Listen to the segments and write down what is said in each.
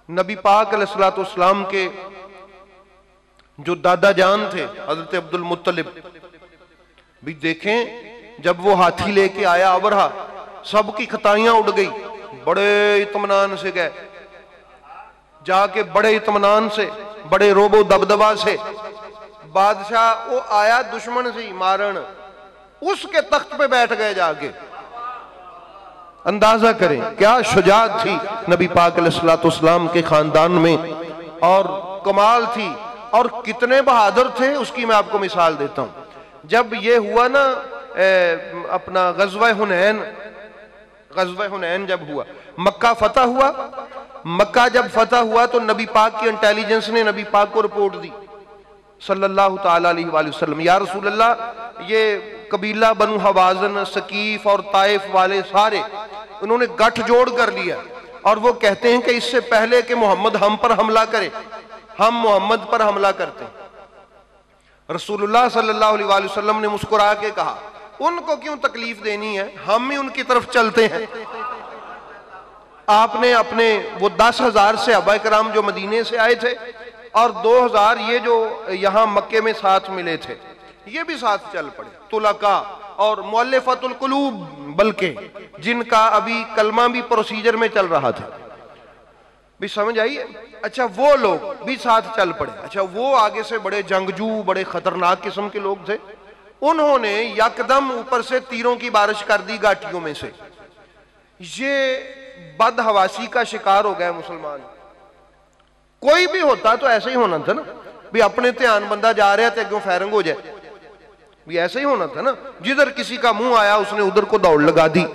نبی پاک علیہ الصلوۃ والسلام کے جو دادا جان تھے حضرت عبد المطلب بھی دیکھیں، جب وہ ہاتھی لے کے آیا ابرہا، سب کی خطائیاں اڑ گئی، بڑے اطمینان سے گئے، جا کے بڑے اطمینان سے، بڑے روب و دبدبا سے بادشاہ وہ آیا دشمن سے مارن، اس کے تخت پہ بیٹھ گئے جا کے۔ اندازہ کریں کیا شجاعت تھی نبی پاک علیہ الصلوۃ والسلام کے خاندان میں، اور کمال تھی، اور کتنے بہادر تھے اس کی میں آپ کو مثال دیتا ہوں۔ جب یہ ہوا نا اپنا غزوہ حنین جب ہوا، مکہ فتح ہوا، مکہ جب فتح ہوا تو نبی پاک کی انٹیلیجنس نے نبی پاک کو رپورٹ دی صلی اللہ تعالیٰ علیہ وآلہ وسلم، یا رسول اللہ یہ قبیلہ بنو حوازن، ثقیف اور طائف والے سارے انہوں نے گٹھ جوڑ کر لیا، اور وہ کہتے ہیں کہ اس سے پہلے کہ محمد ہم پر حملہ کرے ہم محمد پر حملہ کرتے ہیں۔ رسول اللہ صلی اللہ علیہ وآلہ وسلم نے مسکرا کے کہا ان کو کیوں تکلیف دینی ہے، ہم ہی ان کی طرف چلتے ہیں۔ آپ نے اپنے وہ 10,000 صحابہ کرام جو مدینے سے آئے تھے اور 2,000 یہ جو یہاں مکے میں ساتھ ملے تھے، یہ بھی ساتھ چل پڑے، طلقاء اور مؤلفۃ القلوب، بلکہ جن کا ابھی کلمہ بھی پروسیجر میں چل رہا تھا، بھی سمجھ آئیے؟ اچھا وہ لوگ بھی ساتھ چل پڑے۔ اچھا وہ آگے سے بڑے جنگجو، بڑے خطرناک قسم کے لوگ تھے، انہوں نے یکدم اوپر سے تیروں کی بارش کر دی گاٹیوں میں سے، یہ بدحواسی کا شکار ہو گئے مسلمان۔ کوئی بھی ہوتا تو ایسے ہی ہونا تھا نا، بھی اپنے دھیان بندہ جا رہا تھے کیوں فائرنگ ہو جائے، بھی ایسے ہی ہونا تھا نا، جدھر کسی کا منہ آیا اس نے ادھر کو دوڑ لگا دی۔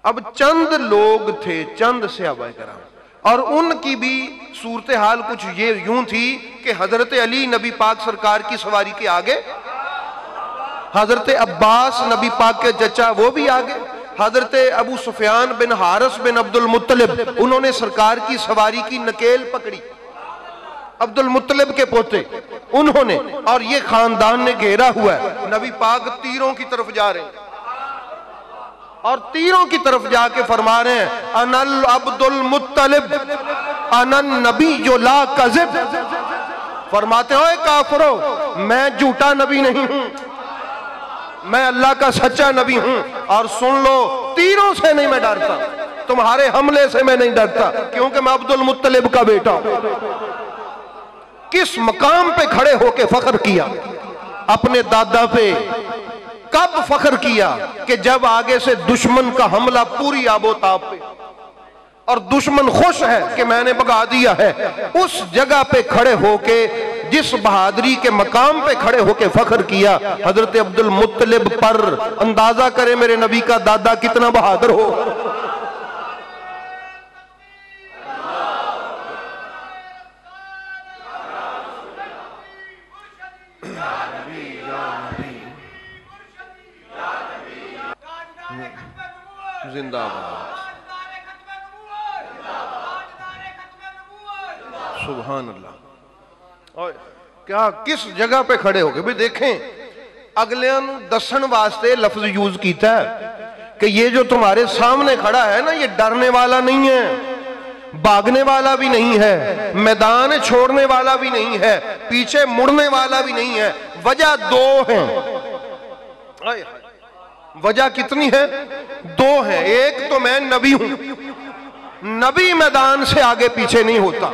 اب چند لوگ تھے، چند صحابہ کرام، اور ان کی بھی صورتحال کچھ یہ یوں تھی کہ حضرت علی نبی پاک سرکار کی سواری کے آگے، حضرت عباس نبی پاک کے چچا وہ بھی آگے، حضرت ابو سفیان بن حارث بن عبد المطلب انہوں نے سرکار کی سواری کی نکیل پکڑی، عبد المطلب کے پوتے انہوں نے، اور یہ خاندان نے گھیرا ہوا ہے۔ نبی پاک تیروں کی طرف جا رہے ہیں، اور تیروں کی طرف جا کے فرما رہے ہیں انا عبد المطلب انا النبی لا کذب، فرماتے ہوئے کافرو میں جھوٹا نبی نہیں ہوں، میں اللہ کا سچا نبی ہوں، اور سن لو تیروں سے نہیں میں ڈرتا، تمہارے حملے سے میں نہیں ڈرتا، کیونکہ میں عبد المطلب کا بیٹا ہوں۔ کس مقام پہ کھڑے ہو کے فخر کیا اپنے دادا پہ، کب فخر کیا کہ جب آگے سے دشمن کا حملہ پوری آب و تاب پہ، اور دشمن خوش ہے کہ میں نے بھگا دیا ہے، اس جگہ پہ کھڑے ہو کے جس بہادری کے مقام پہ کھڑے ہو کے فخر کیا حضرت عبد المطلب پر، اندازہ کرے میرے نبی کا دادا کتنا بہادر ہو۔ زندہ باد، سبحان اللہ۔ اور کیا کس جگہ پہ کھڑے ہو گئے؟ بھی دیکھیں اگلیاں نو دسن واسطے لفظ یوز کیتا ہے کہ یہ جو تمہارے سامنے کھڑا ہے نا، یہ ڈرنے والا نہیں ہے، بھاگنے والا بھی نہیں ہے، میدان چھوڑنے والا بھی نہیں ہے، پیچھے مڑنے والا بھی نہیں ہے۔ وجہ دو ہیں، وجہ کتنی ہے؟ دو ہیں۔ ایک تو میں نبی ہوں، نبی میدان سے آگے پیچھے نہیں ہوتا،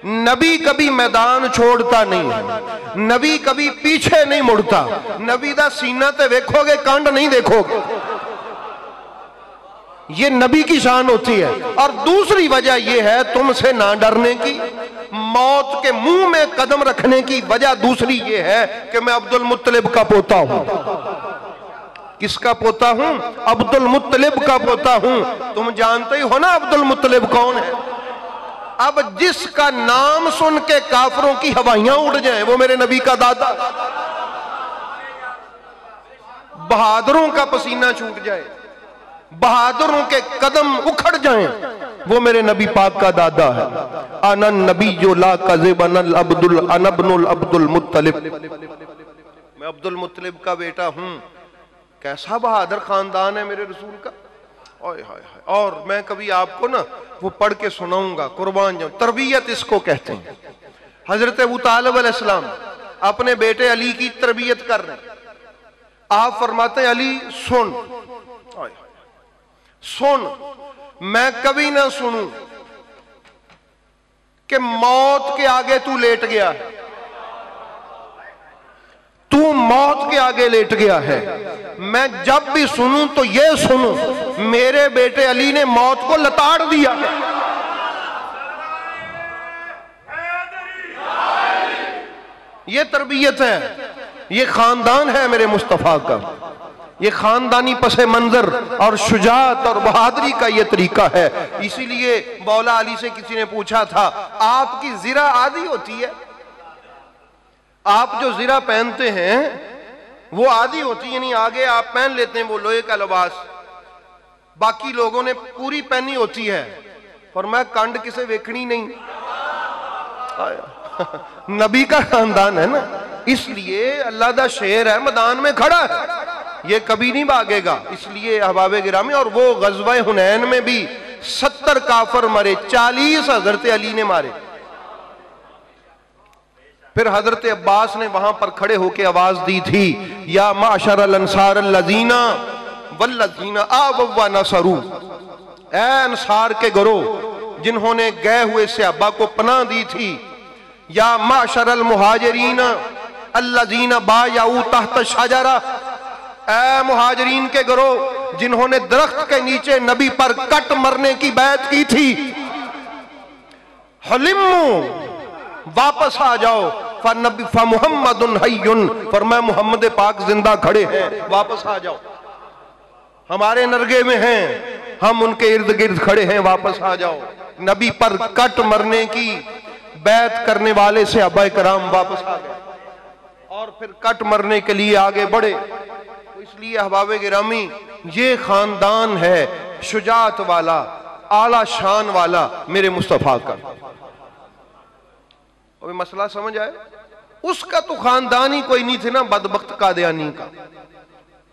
نبی کبھی میدان چھوڑتا نہیں، نبی کبھی پیچھے نہیں مڑتا، نبی دا سینہ تے دیکھو گے کانڈ نہیں دیکھو گے، یہ نبی کی شان ہوتی ہے۔ اور دوسری وجہ یہ ہے تم سے نہ ڈرنے کی، موت کے منہ میں قدم رکھنے کی وجہ دوسری یہ ہے کہ میں عبد المطلب کا پوتا ہوں۔ کس کا پوتا ہوں؟ عبد المطلب کا پوتا ہوں۔ تم جانتے ہی ہو نا عبد المطلب کون ہے؟ اب جس کا نام سن کے کافروں کی ہوائیاں اڑ جائیں وہ میرے نبی کا دادا، بہادروں کا پسینہ چھوٹ جائے، بہادروں کے قدم اکھڑ جائیں، وہ میرے نبی پاک کا دادا ہے۔ انا النبی لا کذب انا ابن العبد المطلب، میں عبد المطلب کا بیٹا ہوں۔ کیسا بہادر خاندان ہے میرے رسول کا، اور میں کبھی آپ کو نا وہ پڑھ کے سناؤں گا، قربان جاؤں، تربیت اس کو کہتے ہیں۔ حضرت ابو طالب علیہ السلام اپنے بیٹے علی کی تربیت کر رہے ہیں، آپ فرماتے ہیں علی سن، سن، میں کبھی نہ سنوں کہ موت کے آگے تو لیٹ گیا ہے، تو موت کے آگے لیٹ گیا ہے۔ میں جب بھی سنوں تو یہ سنوں میرے بیٹے علی نے موت کو لتاڑ دیا ہے۔ یہ تربیت ہے، یہ خاندان ہے میرے مصطفیٰ کا، یہ خاندانی پس منظر اور شجاعت اور بہادری کا یہ طریقہ ہے۔ اسی لیے مولا علی سے کسی نے پوچھا تھا آپ کی زرہ آدھی ہوتی ہے؟ آپ جو زرہ پہنتے ہیں وہ آدھی ہوتی ہے، یعنی آگے آپ پہن لیتے ہیں وہ لوہے کا لباس، باقی لوگوں نے پوری پہنی ہوتی ہے، فرمایا کنڈ کسے ویکھنی نہیں۔ نبی کا خاندان ہے نا، اس لیے اللہ دا شیر ہے میدان میں کھڑا ہے، یہ کبھی نہیں بھاگے گا۔ اس لیے احباب گرامی، اور وہ غزوہ حنین میں بھی 70 کافر مرے، 40 حضرت علی نے مارے۔ پھر حضرت عباس نے وہاں پر کھڑے ہو کے آواز دی تھی، یا معشر الانصار الذین والذین آووا ونصروا، اے انصار کے گروہ جنہوں نے گئے ہوئے صحابہ کو پناہ دی تھی، یا معشر المہاجرین الذین بایعوا تحت الشجرہ، اے مہاجرین کے گروہ جنہوں نے درخت کے نیچے نبی پر کٹ مرنے کی بیعت کی تھی، حلموا، واپس آ جاؤ، فمحمد حی، فرمایا محمد پاک زندہ کھڑے ہیں، واپس آ جاؤ، ہمارے نرگے میں ہیں، ہم ان کے ارد گرد کھڑے ہیں، واپس آ جاؤ۔ نبی پر کٹ مرنے کی بیعت کرنے والے صحابہ کرام واپس آ گئے اور پھر کٹ مرنے کے لیے آگے بڑھے۔ اس لیے احباب گرامی یہ خاندان ہے شجاعت والا، اعلیٰ شان والا میرے مصطفیٰ کا۔ اور مسئلہ سمجھ آئے؟ اس کا تو خاندان ہی کوئی نہیں تھے نا بدبخت قادیانی کا،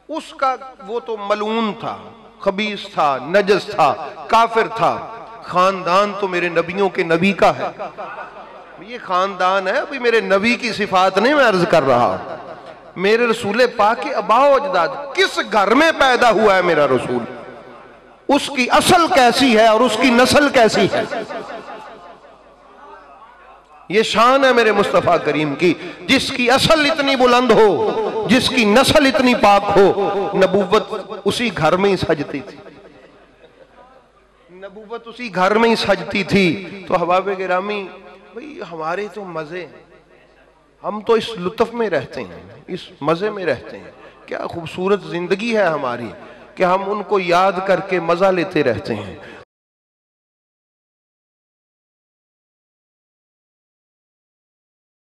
اس کا وہ تو ملعون تھا، خبیث تھا، نجس تھا، کافر تھا۔ خاندان تو میرے نبیوں کے نبی کا ہے، یہ خاندان ہے۔ ابھی میرے نبی کی صفات نہیں میں عرض کر رہا، میرے رسول پاک کے آباء و اجداد، کس گھر میں پیدا ہوا ہے میرا رسول، اس کی اصل کیسی ہے اور اس کی نسل کیسی ہے، یہ شان ہے میرے مصطفیٰ کریم کی، جس کی اصل اتنی بلند ہو، جس کی نسل اتنی پاک ہو۔ نبوت اسی گھر میں ہی سجتی تھی، نبوت اسی گھر میں ہی سجتی تھی۔ تو احباب گرامی بھئی ہمارے تو مزے، ہم تو اس لطف میں رہتے ہیں، اس مزے میں رہتے ہیں، کیا خوبصورت زندگی ہے ہماری کہ ہم ان کو یاد کر کے مزہ لیتے رہتے ہیں۔